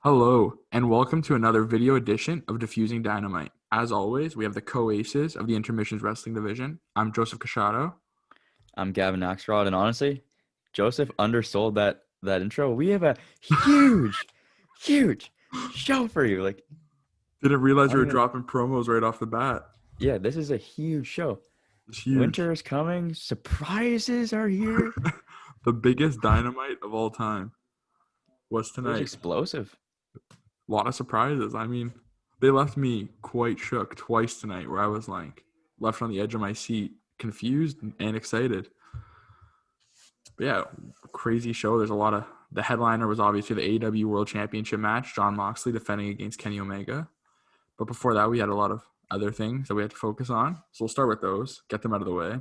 Hello, and welcome to another video edition of Diffusing Dynamite. As always, we have the co-aces of the Intermissions Wrestling Division. I'm Joseph Casciaro. I'm Gavin Axelrod, and honestly, Joseph undersold that intro. We have a huge, huge show for you. Didn't realize I we don't were even. dropping promos right off the bat. Yeah, this is a huge show. It's huge. Winter is coming. Surprises are here. The biggest dynamite of all time was It was tonight. explosive. A lot of surprises. I mean, they left me quite shook twice tonight where I was like left on the edge of my seat, confused and excited. But yeah, crazy show. There's a lot of the headliner was obviously the AEW World Championship match, Jon Moxley defending against Kenny Omega. But before that, we had a lot of other things that we had to focus on. So we'll start with those, get them out of the way.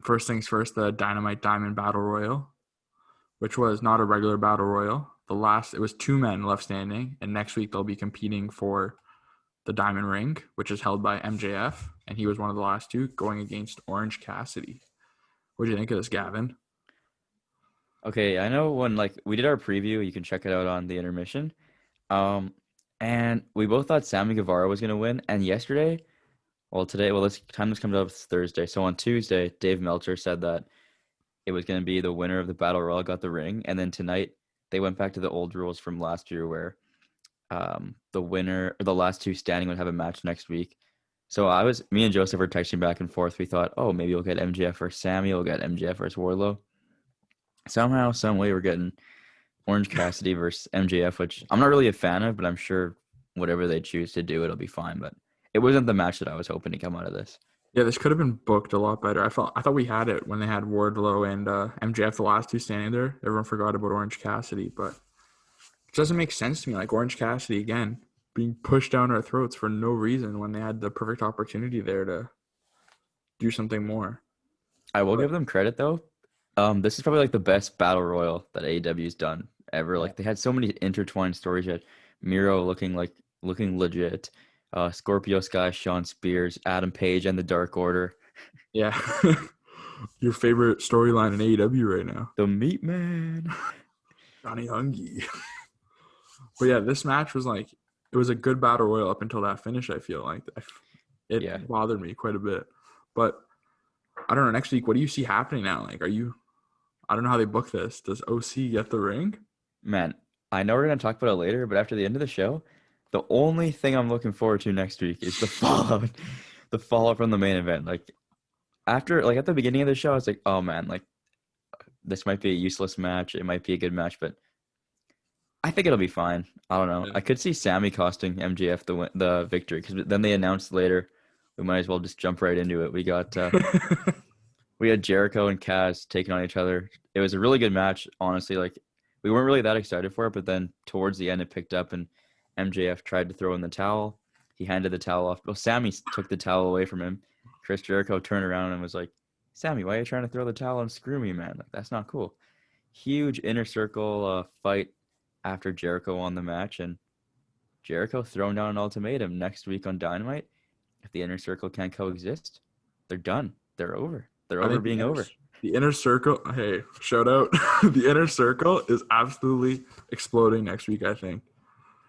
First things first, the Dynamite Diamond Battle Royal, which was not a regular Battle Royal. It was two men left standing, and next week they'll be competing for the Diamond Ring, which is held by MJF, and he was one of the last two going against Orange Cassidy. What do you think of this, Gavin? Okay, I know when we did our preview, you can check it out on the intermission. Um, and we both thought Sammy Guevara was gonna win. And yesterday, this time this comes out it's Thursday. So on Tuesday, Dave Meltzer said that it was going to be the winner of the battle royal got the ring, and then tonight they went back to the old rules from last year where the winner or the last two standing would have a match next week. So me and Joseph were texting back and forth. We thought, oh, maybe we'll get MJF versus Sammy, we'll get MJF versus Wardlow. Somehow, some way, we're getting Orange Cassidy versus MJF, which I'm not really a fan of, but I'm sure whatever they choose to do, it'll be fine. But it wasn't the match that I was hoping to come out of this. Yeah, this could have been booked a lot better. I thought we had it when they had Wardlow and MJF, the last two standing there. Everyone forgot about Orange Cassidy, but it doesn't make sense to me. Like Orange Cassidy again being pushed down our throats for no reason when they had the perfect opportunity there to do something more. I will But give them credit though. This is probably the best battle royal that AEW's done ever. yeah, Like they had so many intertwined stories. You had Miro looking legit, Scorpio Sky, Sean Spears, Adam Page, and the Dark Order. yeah. Your favorite storyline in AEW right now, The Meat Man. Johnny Hungy. But yeah, this match was it was a good battle royal up until that finish. I feel like Yeah, it bothered me quite a bit, but I don't know. Next week, what do you see happening now? I don't know how they book this. Does OC get the ring? man. I know we're gonna talk about it later, but after the end of the show, the only thing I'm looking forward to next week is the fallout, the fallout from the main event. At the beginning of the show, I was like, oh man, this might be a useless match. It might be a good match, but I think it'll be fine. I don't know. Yeah. I could see Sammy costing MJF the victory because then they announced later. We might as well just jump right into it. We had Jericho and Kaz taking on each other. It was a really good match, honestly. We weren't really that excited for it, but then towards the end it picked up and MJF tried to throw in the towel. He handed the towel off. Well, Sammy took the towel away from him. Chris Jericho turned around and was like, "Sammy, why are you trying to throw the towel and screw me, man? That's not cool." Huge inner circle fight after Jericho won the match, and Jericho thrown down an ultimatum next week on Dynamite. If the inner circle can't coexist, they're done. They're over. They're I over think being over. the inner circle. Hey, shout out! The inner circle is absolutely exploding next week. I think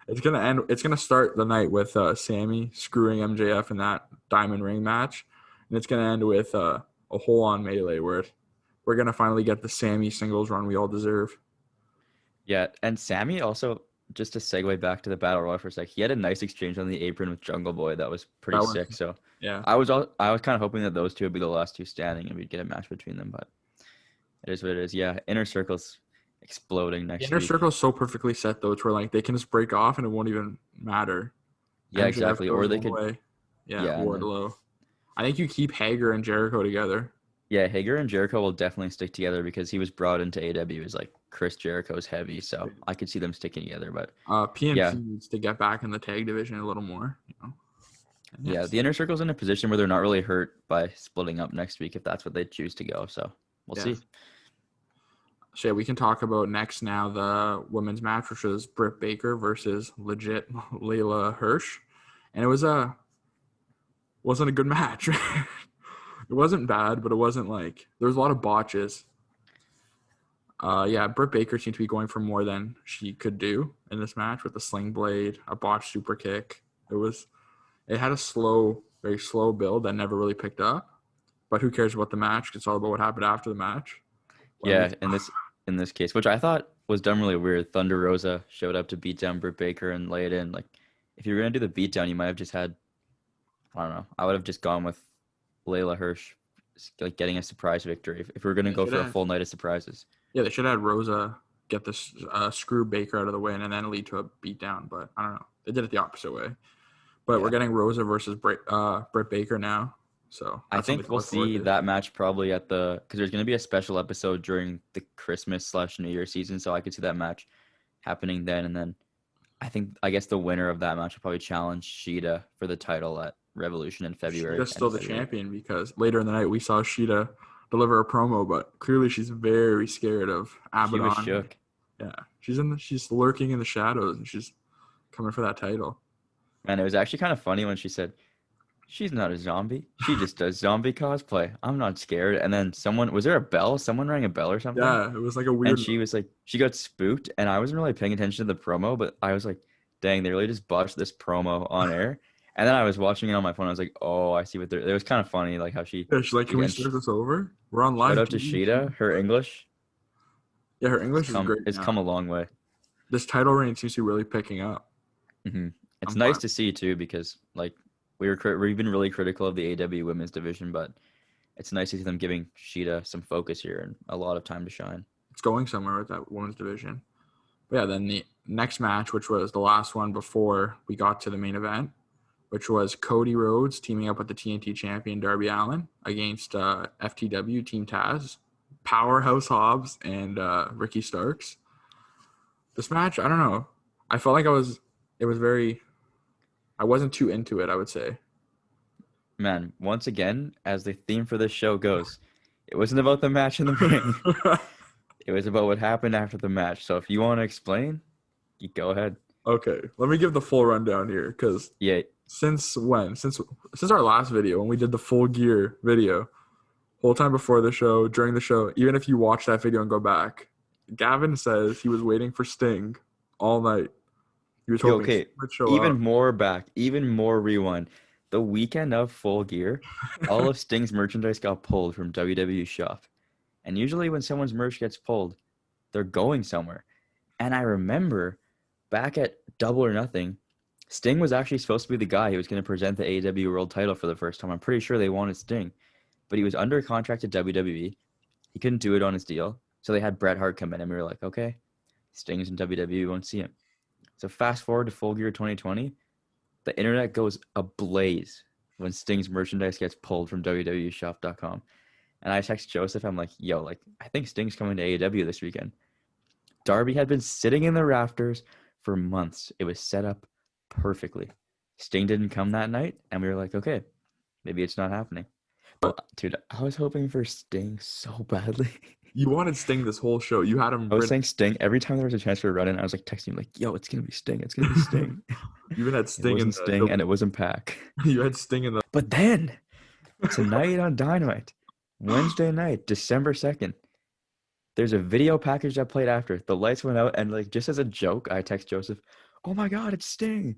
it's gonna end. It's gonna start the night with Sammy screwing MJF in that Diamond Ring match, and it's gonna end with a whole on melee where we're gonna finally get the Sammy singles run we all deserve. Yeah, and Sammy also, just to segue back to the battle royal for a sec, he had a nice exchange on the apron with Jungle Boy that was pretty That was sick. So yeah. I was kind of hoping that those two would be the last two standing and we'd get a match between them, but it is what it is. Yeah, inner circles exploding The next inner week. circle is so perfectly set though. It's where they can just break off and it won't even matter. Yeah, MJF exactly. Or goes they one could, way. Yeah, yeah, and then Wardlow. I think you keep Hager and Jericho together. yeah, Hager and Jericho will definitely stick together because he was brought into AW as Chris Jericho's heavy, so I could see them sticking together. But PNC yeah, needs to get back in the tag division a little more. And yeah, yes, the inner circle's in a position where they're not really hurt by splitting up next week if that's what they choose to go. So we'll yes. see. So yeah, we can talk about next now the women's match, which was Britt Baker versus legit Layla Hirsch, and it wasn't a good match. It wasn't bad, but it wasn't there was a lot of botches. Yeah, Britt Baker seemed to be going for more than she could do in this match with the sling blade, a botched super kick. It had a very slow build that never really picked up. But who cares about the match? It's all about what happened after the match. When we, Yeah, in this case, which I thought was done really weird. Thunder Rosa showed up to beat down Britt Baker and lay it in. Like, if you were gonna do the beatdown, you might have just had, I don't know. I would have just gone with Layla Hirsch, like getting a surprise victory. If we are gonna they go should for a have, full night of surprises. yeah, they should have had Rosa get this screw Baker out of the win and then lead to a beatdown. But I don't know. They did it the opposite way. But we're Yeah. getting Rosa versus Britt Baker now. So I that's something think to we'll look forward see to. that match probably because there's going to be a special episode during the Christmas/New Year season, so I could see that match happening then. And then I guess the winner of that match will probably challenge Shida for the title at Revolution in February. Sheeta's End still of the February. champion because later in the night we saw Sheeta deliver a promo, but clearly she's very scared of She was Abaddon. shook. Yeah, she's lurking in the shadows and she's coming for that title. Man, it was actually kind of funny when she said, "She's not a zombie. She just does zombie cosplay. I'm not scared." And then was there a bell? Someone rang a bell or something? Yeah, it was like a And weird. she was like, she got spooked, and I wasn't really paying attention to the promo, but I was like, dang, they really just botched this promo on air. And then I was watching it on my phone. I was like, oh, I see what they're. It was kind of funny, like how Yeah, she's like, can we again, start this over? We're on shout live out to TV. Sheeta. Her English Yeah, her has English is come great has now. come a long way. This title reign seems to be really picking up. It's I'm nice glad. to see too because like we've been really critical of the AW women's division, but it's nice to see them giving Sheeta some focus here and a lot of time to shine. It's going somewhere with that women's division. But yeah, then the next match, which was the last one before we got to the main event, which was Cody Rhodes teaming up with the TNT champion Darby Allin against FTW Team Taz, Powerhouse Hobbs, and Ricky Starks. This match, I don't know. I felt like I wasn't too into it, I would say. Man, once again, as the theme for this show goes, it wasn't about the match in the ring. It was about what happened after the match. So if you want to explain, you go ahead. Okay, let me give the full rundown here because Yeah, since when? Since our last video when we did the full gear video, whole time before the show, during the show, even if you watch that video and go back, Gavin says he was waiting for Sting all night. He was hoping okay. Sting would show Even up. more back, even more rewind. The weekend of Full Gear, all of Sting's merchandise got pulled from WWE shop. And usually when someone's merch gets pulled, they're going somewhere. And I remember back at Double or Nothing, Sting was actually supposed to be the guy who was going to present the AEW World title for the first time. I'm pretty sure they wanted Sting. But he was under contract to WWE. He couldn't do it on his deal. So they had Bret Hart come in, and we were like, okay, Sting's in WWE, we won't see him. So fast forward to Full Gear 2020, the internet goes ablaze when Sting's merchandise gets pulled from WWEshop.com. And I text Joseph, I'm like, yo, like, I think Sting's coming to AEW this weekend. Darby had been sitting in the rafters for months. It was set up perfectly. Sting didn't come that night, and we were like, okay, maybe it's not happening. But dude, I was hoping for Sting so badly. You wanted Sting this whole show. You had him. I was saying Sting every time there was a chance for a run-in. I was like texting him like, "Yo, it's gonna be Sting. It's gonna be Sting." You even had It Sting wasn't Sting, and it wasn't Pac. You had Sting in the. But then tonight on Dynamite, Wednesday night, December 2nd, there's a video package that played after. The lights went out, and like just as a joke, I text Joseph, "Oh my God, it's Sting!"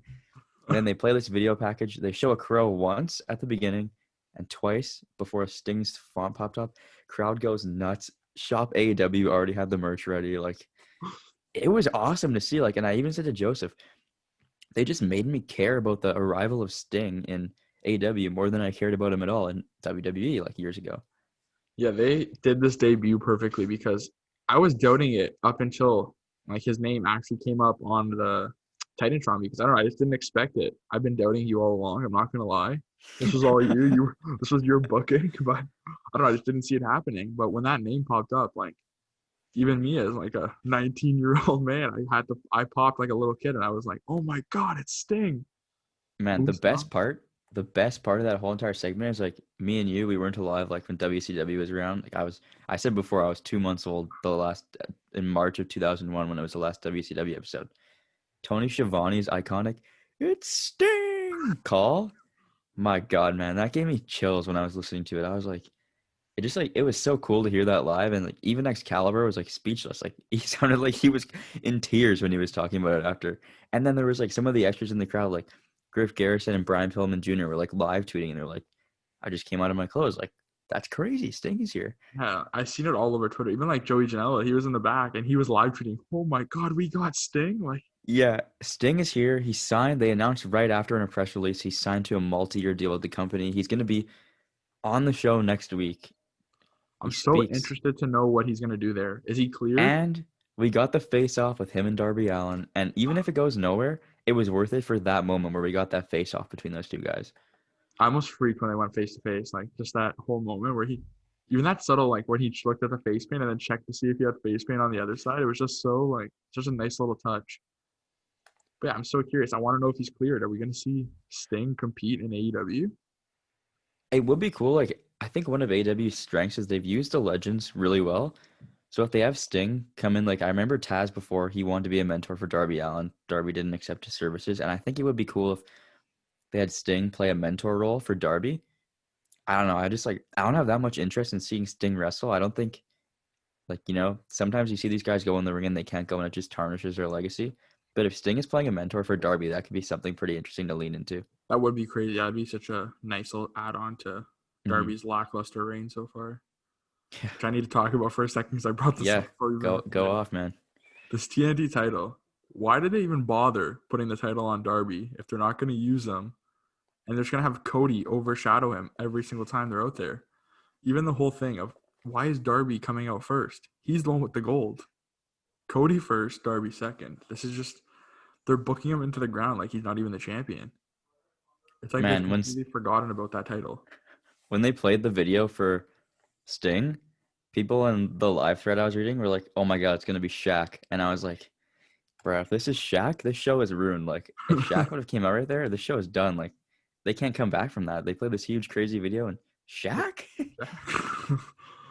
And then they play this video package. They show a crow once at the beginning and twice before Sting's font popped up. Crowd goes nuts. Shop AEW already had the merch ready. Like, it was awesome to see. Like, and I even said to Joseph, they just made me care about the arrival of Sting in AEW more than I cared about him at all in WWE like years ago. Yeah, they did this debut perfectly because I was doubting it up until like his name actually came up on the Titantron because I don't know, I just didn't expect it. I've been doubting you all along. I'm not gonna lie. This was all you. This was your booking, but I don't know. I just didn't see it happening. But when that name popped up, like even me as like a 19-year-old man, I popped like a little kid, and I was like, oh my God, it's Sting. Man, Who's not? the best part of that whole entire segment is like me and you, we weren't alive like when WCW was around. Like I said before, I was 2 months old in March of 2001 when it was the last WCW episode. Tony Schiavone's iconic "It's Sting" call. My God, man, that gave me chills when I was listening to it. I was like, it just like it was so cool to hear that live, and like even Excalibur was like speechless. Like he sounded like he was in tears when he was talking about it after. And then there was like some of the extras in the crowd, like Griff Garrison and Brian Pillman Jr. were like live tweeting, and they're like, "I just came out of my clothes. Like that's crazy. Sting is here." Yeah, I seen it all over Twitter. Even like Joey Janela, he was in the back and he was live tweeting, "Oh my God, we got Sting!" Like, Yeah, Sting is here. He signed. They announced right after in a press release he signed to a multi-year deal with the company. He's going to be on the show next week. He I'm so speaks. interested to know what he's gonna do there. Is he cleared? And we got the face off with him and Darby Allin. And even if it goes nowhere, it was worth it for that moment where we got that face off between those two guys. I almost freaked when they went face to face. Like just that whole moment where he, even that subtle, like when he looked at the face paint and then checked to see if he had face paint on the other side. It was just so like just a nice little touch. But yeah, I'm so curious. I want to know if he's cleared. Are we gonna see Sting compete in AEW? It would be cool. Like, I think one of AEW's strengths is they've used the legends really well. So if they have Sting come in, like I remember Taz before, he wanted to be a mentor for Darby Allin. Darby didn't accept his services. And I think it would be cool if they had Sting play a mentor role for Darby. I don't know. I just like I don't have that much interest in seeing Sting wrestle. I don't think like, sometimes you see these guys go in the ring and they can't go and it just tarnishes their legacy. But if Sting is playing a mentor for Darby, that could be something pretty interesting to lean into. That would be crazy. That'd be such a nice little add-on to Hmm. Darby's lackluster reign so far. Yeah. Which I need to talk about for a second because I brought this Yeah. up before we even Go recorded. off, man. This TNT title. Why did they even bother putting the title on Darby if they're not going to use them and they're just going to have Cody overshadow him every single time they're out there? Even the whole thing of why is Darby coming out first? He's the one with the gold. Cody first, Darby second. This is just they're booking him into the ground like he's not even the champion. It's like they've Man, completely forgotten about that title. when they played the video for Sting, people in the live thread I was reading were like, "Oh my god, it's gonna be Shaq," and I was like, "Bro, if this is Shaq, this show is ruined. Like, if Shaq would have came out right there, the show is done. Like, they can't come back from that. They played this huge, crazy video, and Shaq,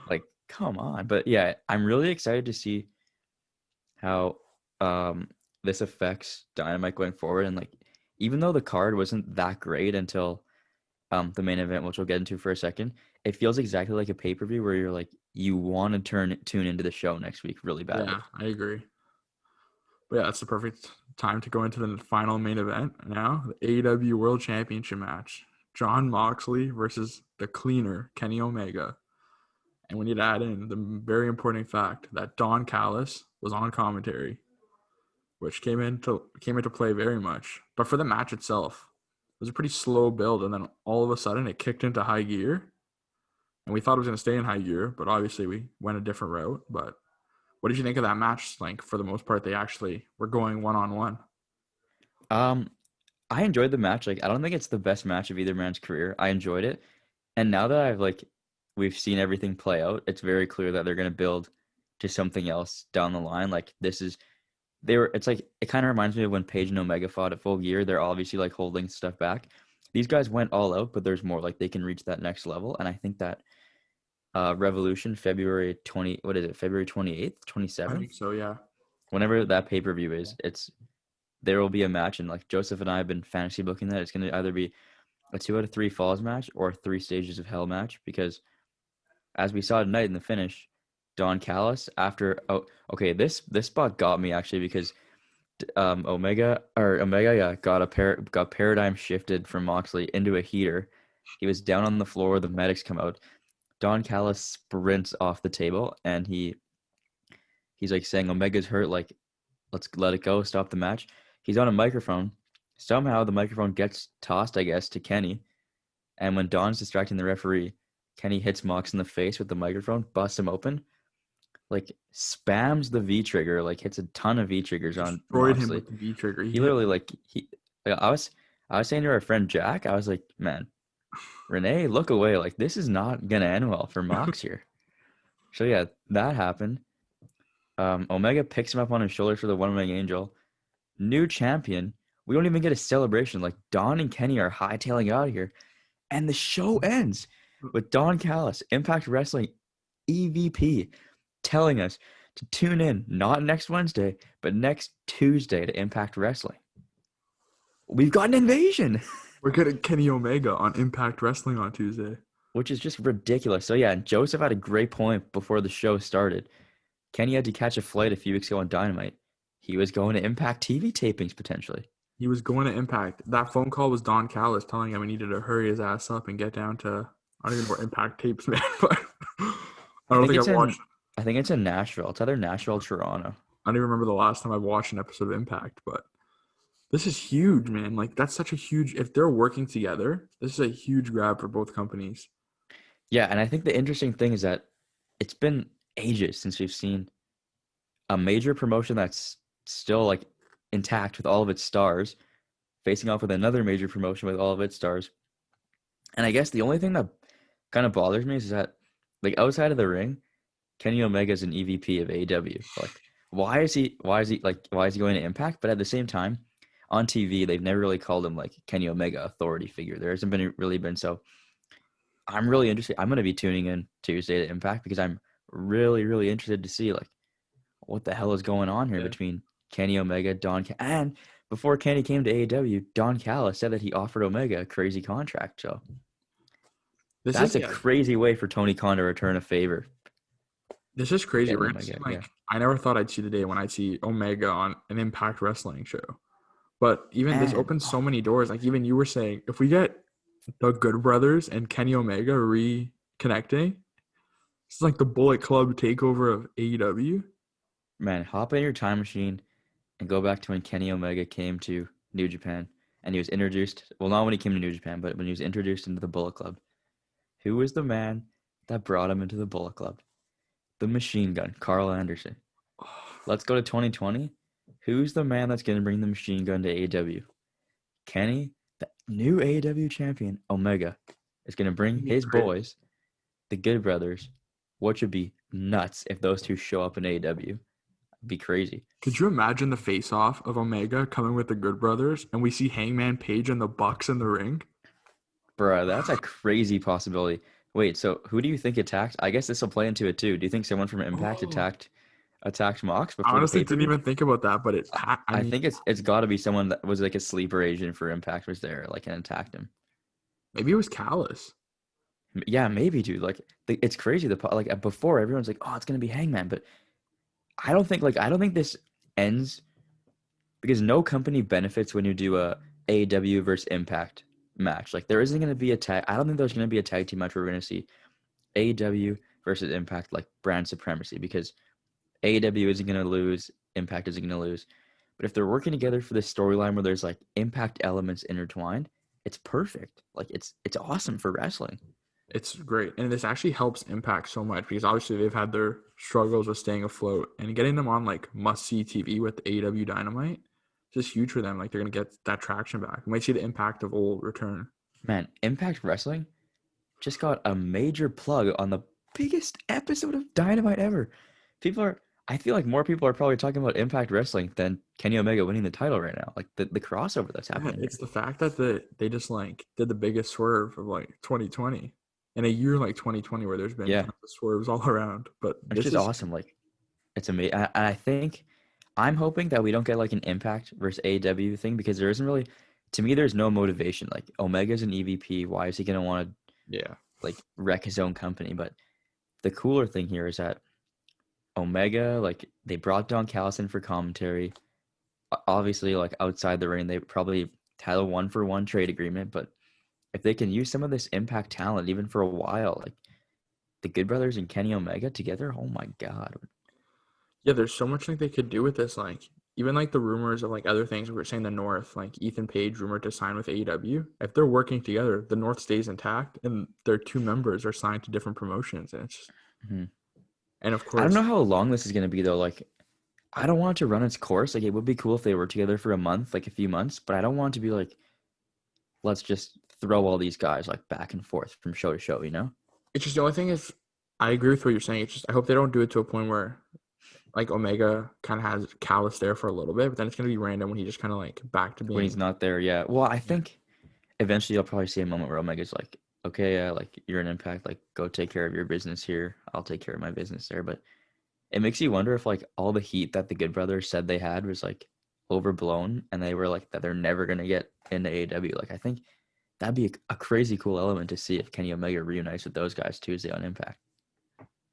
like, come on." But yeah, I'm really excited to see how this affects Dynamite going forward. And like, even though the card wasn't that great until the main event, which we'll get into for a second, it feels exactly like a pay-per-view where you're like, you want to tune into the show next week really badly. Yeah, I agree. But yeah, that's the perfect time to go into the final main event now. The AEW World Championship match. Jon Moxley versus the cleaner, Kenny Omega. And we need to add in the very important fact that Don Callis was on commentary, which came into play very much. But for the match itself, it was a pretty slow build, and then all of a sudden it kicked into high gear. And we thought it was going to stay in high gear, but obviously we went a different route. But what did you think of that match? Like, for the most part, they actually were going one-on-one. Um, I enjoyed the match. Like, I don't think it's the best match of either man's career. I enjoyed it. And now that we've seen everything play out, it's very clear that they're going to build to something else down the line. Like, it's like, it kind of reminds me of when Page and Omega fought at Full Gear. They're obviously like holding stuff back. These guys went all out, but there's more. Like, they can reach that next level. And I think that Revolution, February 20, what is it, February 28th, I 27th? think so, yeah. Whenever that pay-per-view is, there will be a match. And like Joseph and I have been fantasy booking that. It's going to either be a 2 out of 3 falls match or a 3 stages of hell match, because as we saw tonight in the finish, Don Callis okay, this spot got me actually because Omega yeah, got paradigm shifted from Moxley into a heater. He was down on the floor, the medics come out. Don Callis sprints off the table and he's like saying Omega's hurt, like let's let it go, stop the match. He's on a microphone. Somehow the microphone gets tossed, I guess, to Kenny. And when Don's distracting the referee, Kenny hits Mox in the face with the microphone, busts him open, like spams the V trigger, like hits a ton of V triggers on Destroyed him Moxley. with the V trigger. He literally I was saying to our friend Jack, I was like, man, Renee, look away. Like this is not gonna end well for Mox here. So yeah, that happened. Omega picks him up on his shoulders for the one-wing angel. New champion. We don't even get a celebration. Like Don and Kenny are hightailing out of here. And the show ends with Don Callis, Impact Wrestling EVP, telling us to tune in not next Wednesday, but next Tuesday to Impact Wrestling. We've got an invasion. We're getting Kenny Omega on Impact Wrestling on Tuesday. which is just ridiculous. So yeah, and Joseph had a great point before the show started. Kenny had to catch a flight a few weeks ago on Dynamite. He was going to Impact TV tapings potentially. He was going to Impact. That phone call was Don Callis telling him he needed to hurry his ass up and get down to, I don't even know where Impact tapes, man, but I I don't think think it's I've watched. in I think it's in Nashville. It's either Nashville or Toronto. I don't even remember the last time I've watched an episode of Impact, but this is huge, man. Like that's such a huge. If they're working together, this is a huge grab for both companies. Yeah, and I think the interesting thing is that it's been ages since we've seen a major promotion that's still like intact with all of its stars facing off with another major promotion with all of its stars. And I guess the only thing that kind of bothers me is that like outside of the ring, Kenny Omega is an EVP of AEW. Like why is he going to Impact? But at the same time, on TV, they've never really called him like Kenny Omega authority figure. There hasn't been really been. So I'm really interested. I'm going to be tuning in Tuesday to Impact because I'm really, really interested to see like what the hell is going on here Yeah. between Kenny Omega, and before Kenny came to AEW, Don Callis said that he offered Omega a crazy contract. So This that's is a yeah. crazy way for Tony Khan to return a favor. This is crazy. Kenny We're gonna see Omega, yeah. like I never thought I'd see the day when I'd see Omega on an Impact Wrestling show. But even this And opens so many doors. Like even you were saying, if we get the Good Brothers and Kenny Omega reconnecting, it's like the Bullet Club takeover of AEW. man, hop in your time machine and go back to when Kenny Omega came to New Japan and he was introduced. Well, not when he came to New Japan, but when he was introduced into the Bullet Club. Who was the man that brought him into the Bullet Club? The Machine Gun, Carl Anderson. Let's go to 2020. Who's the man that's going to bring the Machine Gun to AEW? Kenny, the new AEW champion, Omega, is going to bring his boys, the Good Brothers, which would be nuts if those two show up in AEW. It'd be crazy. Could you imagine the face-off of Omega coming with the Good Brothers, and we see Hangman Page and the Bucks in the ring? Bruh, that's a crazy possibility. Wait, so who do you think attacked? I guess this will play into it too. Do you think someone from Impact attacked Mox I before the honestly didn't pay-per-view? even think about that, but I I mean, think it's got to be someone that was like a sleeper agent for Impact was there, like, and attacked him. maybe it was Callis. Yeah, maybe, dude. Like, it's crazy. Like before, everyone's like, "Oh, it's gonna be Hangman," but I don't think this ends because no company benefits when you do a AEW versus Impact match. Like, there isn't gonna be a tag. I don't think there's gonna be a tag team match where we're gonna see AEW versus Impact like brand supremacy because AEW isn't gonna lose, Impact isn't gonna lose. But if they're working together for this storyline where there's like Impact elements intertwined, it's perfect. Like it's awesome for wrestling. It's great, and this actually helps Impact so much because obviously they've had their struggles with staying afloat, and getting them on like must-see TV with AEW Dynamite is just huge for them. Like they're gonna get that traction back. You might see the impact of old return. Man, Impact Wrestling just got a major plug on the biggest episode of Dynamite ever. I feel like more people are probably talking about Impact Wrestling than Kenny Omega winning the title right now. Like the crossover that's Yeah, happening it's here. the fact that they just like did the biggest swerve of like 2020 in a year like 2020 where there's been Yeah, kind of swerves all around. But it's this just is awesome. Like it's amazing. I think I'm hoping that we don't get like an Impact versus AEW thing because there isn't really, to me, there's no motivation. Like Omega's an EVP. Why is he gonna want to yeah, like wreck his own company? But the cooler thing here is that Omega, like they brought Don Callis in for commentary. Obviously, like outside the ring, they probably had a 1-for-1 trade agreement. But if they can use some of this Impact talent even for a while, like the Good Brothers and Kenny Omega together, oh my God. yeah. There's so much like they could do with this. Like even like the rumors of like other things we were saying the North, like Ethan Page rumored to sign with AEW. If they're working together, the North stays intact, and their two members are signed to different promotions, and it's just, Mhm. and of I don't course, know how long this is going to be though. Like, I don't want it to run its course. Like, it would be cool if they were together for a month, like a few months, but I don't want it to be like, let's just throw all these guys like back and forth from show to show, you know? it's just the only thing is I agree with what you're saying. It's just I hope they don't do it to a point where like Omega kind of has Callis there for a little bit, but then it's gonna be random when he just kind of like back to When being he's not there, yeah. Well, I think eventually you'll probably see a moment where Omega's like, okay, yeah, like you're an Impact, like go take care of your business here. I'll take care of my business there. But it makes you wonder if like all the heat that the Good Brothers said they had was like overblown and they were like that they're never gonna get into AEW. Like I think that'd be a crazy cool element to see if Kenny Omega reunites with those guys Tuesday on Impact.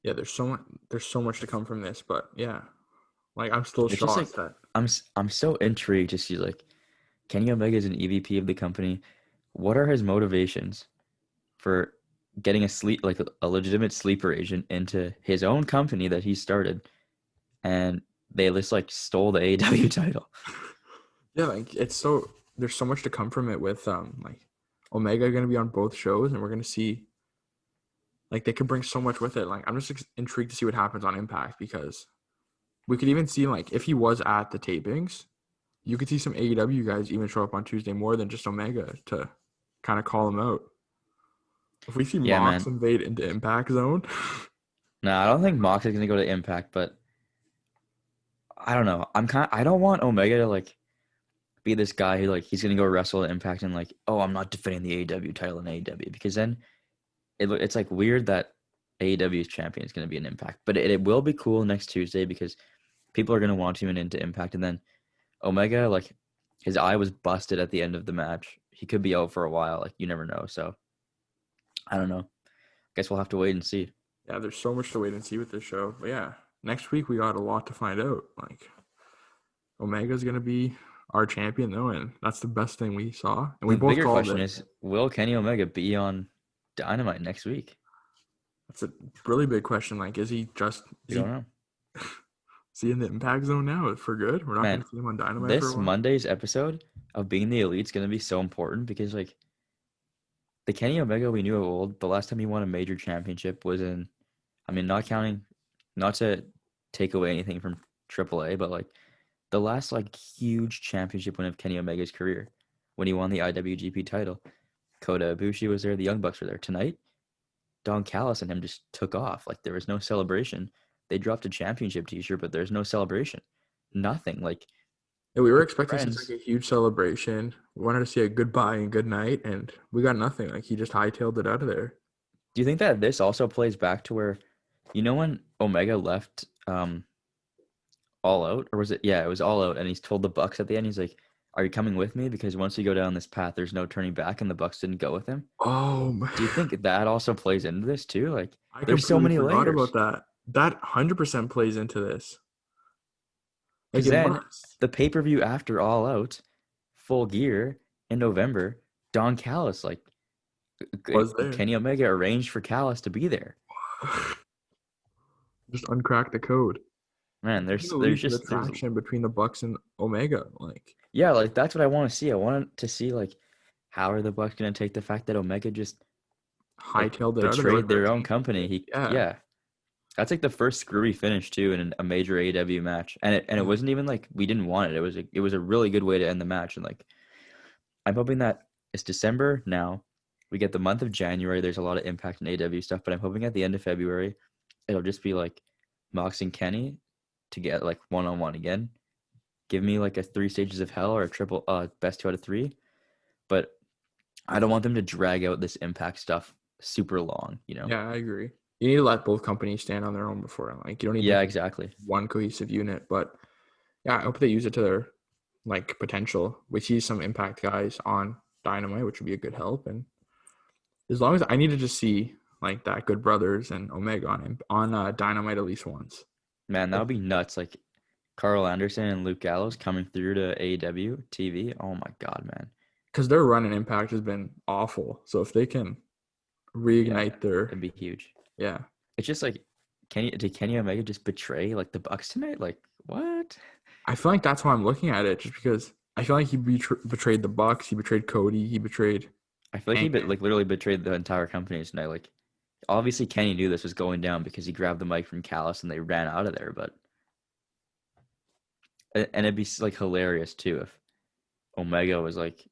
Yeah, there's so much to come from this, but yeah, like I'm still It's just shocked like that I'm so intrigued to see like Kenny Omega is an EVP of the company. What are his motivations for getting a legitimate sleeper agent into his own company that he started, and they just like stole the AEW title? yeah, like there's so much to come from it with like Omega going to be on both shows, and we're going to see like they could bring so much with it. Like I'm just intrigued to see what happens on Impact because we could even see like if he was at the tapings, you could see some AEW guys even show up on Tuesday more than just Omega to kind of call him out. If we see Yeah, Mox man. invade into Impact Zone, No, I don't think Mox is gonna go to Impact, but I don't know. I don't want Omega to like be this guy who like he's gonna go wrestle at Impact and like, oh, I'm not defending the AEW title in AEW, because then it's like weird that AEW's champion is gonna be an Impact, but it will be cool next Tuesday because people are gonna want to tune into Impact, and then Omega, like, his eye was busted at the end of the match. He could be out for a while. Like, you never know. So I don't know. Guess we'll have to wait and see. yeah, there's so much to wait and see with this show. But yeah, next week we got a lot to find out. Like Omega's gonna be our champion though, and that's the best thing we saw. And we The both bigger called question it. is, will Kenny Omega be on Dynamite next week? That's a really big question. Like, is he We don't know. in the Impact Zone now for good? We're not Man, gonna see him on Dynamite for a this while. Monday's episode of Being the Elite is going to be so important because, like, the Kenny Omega we knew of old, the last time he won a major championship was in, I mean, not to take away anything from AAA, but, like, the last, like, huge championship win of Kenny Omega's career when he won the IWGP title. Kota Ibushi was there. The Young Bucks were there. Tonight, Don Callis and him just took off. Like, there was no celebration. They dropped a championship T-shirt, but there's no celebration. Nothing. Like, Yeah, we were his expecting such friends. like a huge celebration. We wanted to see a goodbye and good night, and we got nothing. Like he just hightailed it out of there. Do you think that this also plays back to where, when Omega left All Out, or was it? Yeah, it was All Out, and he's told the Bucks at the end, he's like, "Are you coming with me? Because once you go down this path, there's no turning back," and the Bucks didn't go with him. Oh, Do you think that also plays into this too? Like, I there's so completely many forgot about layers. that. That 100% plays into this. Like Because it then must. the pay-per-view after All Out, Full Gear in November, Don Callis, like, Was there. Kenny Omega arranged for Callis to be there. Just uncrack the code. Man, It's there's gonna there's lead to the just there's traction between the Bucks and Omega. Like yeah, like that's what I want to see. I want to see like how are the Bucks gonna take the fact that Omega just like hightailed it out of there with betrayed that their own company. championship. He Yeah. Yeah, that's like the first screwy finish too in a major AEW match, and it Yeah. wasn't even like we didn't want it. It was a really good way to end the match, and like I'm hoping that it's December now. We get the month of January. There's a lot of Impact and AEW stuff, but I'm hoping at the end of February it'll just be like Mox and Kenny to get like one-on-one again. Give me like a 3 stages of hell or a triple best 2 out of 3. But I don't want them to drag out this Impact stuff super long. Yeah, I agree. You need to let both companies stand on their own before like you don't need them Yeah, to be exactly. one cohesive unit. But yeah, I hope they use it to their like potential. We see some impact guys on Dynamite, which would be a good help. And as long as I need to just see like that Good Brothers and Omega on Dynamite at least once. Man, that would be nuts. Like Carl Anderson and Luke Gallows coming through to AEW TV. Oh my God, man. Because their run in Impact has been awful. So if they can Yeah, reignite their it'd be huge. yeah. It's just like, did Kenny Omega just betray like the Bucks tonight? Like what? I feel like that's why I'm looking at it, just because I feel like he betrayed the Bucks, he betrayed Cody, he betrayed I feel like Hangman. like literally betrayed the entire company tonight. Like obviously Kenny knew this was going down because he grabbed the mic from Callis and they ran out of there. But and it'd be like hilarious too if Omega was like,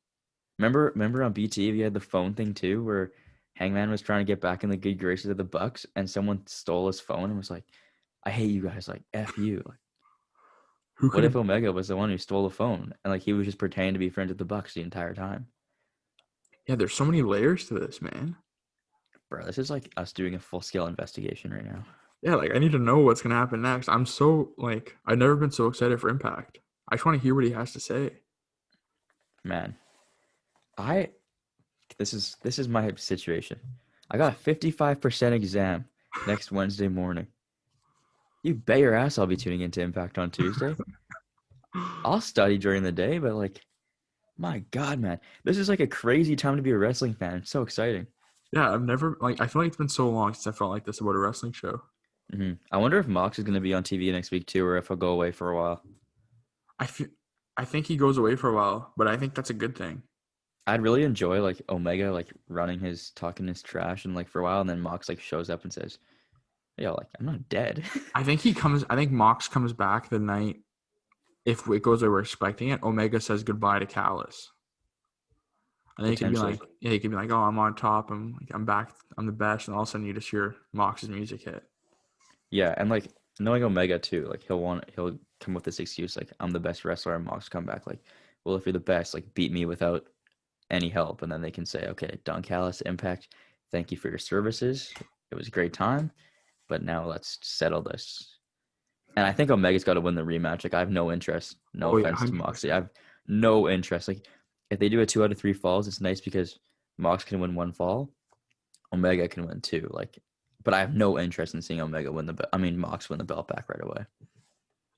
remember on BT we had the phone thing too, where Hangman was trying to get back in the good graces of the Bucks, and someone stole his phone and was like, "I hate you guys, like f you." Like, Who what could if have Omega was the one who stole the phone and like he was just pretending to be friends with the Bucks the entire time? Yeah, there's so many layers to this, man. Bro, this is like us doing a full scale investigation right now. Yeah, like I need to know what's gonna happen next. I'm so like I've never been so excited for Impact. I just want to hear what he has to say. Man, I this is my situation. I got a 55% exam next Wednesday morning. You bet your ass I'll be tuning into Impact on Tuesday. I'll study during the day, but like, my God, man, this is like a crazy time to be a wrestling fan. It's so exciting. Yeah, I've never like. I feel like it's been so long since I felt like this about a wrestling show. I wonder if Mox is going to be on TV next week too, or if he'll go away for a while. I feel, I think he goes away for a while, but I think that's a good thing. I'd really enjoy like Omega like talking his trash and like for a while, and then Mox like shows up and says, "Yo, like I'm not dead." I think he comes. I think Mox comes back the night if it goes where we're expecting it. Omega says goodbye to Callis. And then he could be Potentially. like, yeah, he could be like, oh, I'm on top. I'm back. I'm the best. And all of a sudden you just hear Mox's music hit. Yeah, and like knowing Omega too, like he'll come with this excuse like I'm the best wrestler, and Mox come back like, well, if you're the best, like beat me without any help, and then they can say, okay, Don Callis, Impact, thank you for your services. It was a great time, but now let's settle this. And I think Omega's got to win the rematch. Like I have no interest. No Oh yeah, offense to Moxley, I have no interest. Like if they do a 2 out of 3 falls, it's nice because Mox can win 1 fall, Omega can win 2. Like, but I have no interest in seeing Omega win the belt. I mean, Mox win the belt back right away.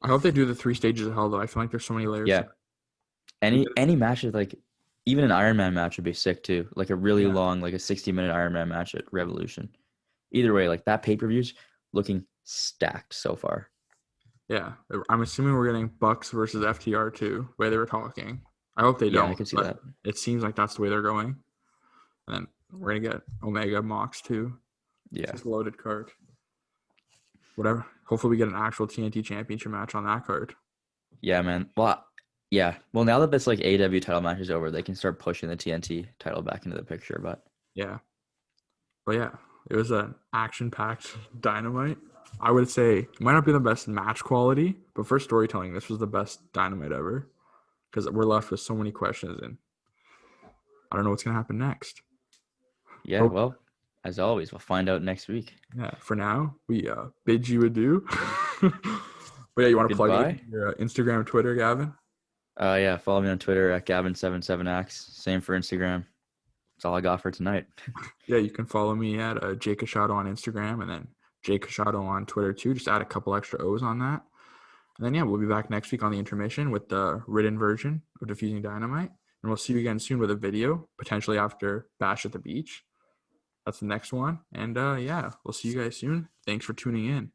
I hope they do the 3 stages of hell though. I feel like there's so many layers. Yeah, any match like even an Iron Man match would be sick too. Like a really long, like a 60-minute Iron Man match at Revolution. Either way, like that pay-per-view's looking stacked so far. Yeah, I'm assuming we're getting Bucks versus FTR too, the way they were talking. I hope they don't. Yeah, I can see that. It seems like that's the way they're going. And then we're gonna get Omega Mox too. Yeah, It's a loaded card. Whatever. Hopefully we get an actual TNT championship match on that card. yeah, man. Well, yeah. Well, now that this like AEW title match is over, they can start pushing the TNT title back into the picture. But yeah. But yeah, it was an action-packed Dynamite. I would say it might not be the best match quality, but for storytelling, this was the best Dynamite ever. Because we're left with so many questions, and I don't know what's gonna happen next. yeah, well, as always, we'll find out next week. Yeah. For now, we bid you adieu. But yeah, you want to plug Goodbye. your Instagram, Twitter, Gavin? Yeah, follow me on Twitter at Gavin77X. Same for Instagram. That's all I got for tonight. Yeah, you can follow me at Jake Casciaro on Instagram, and then Jake Casciaro on Twitter too. Just add a couple extra O's on that. And then, yeah, we'll be back next week on the intermission with the written version of Diffusing Dynamite. And we'll see you again soon with a video, potentially after Bash at the Beach. That's the next one. And, yeah, we'll see you guys soon. Thanks for tuning in.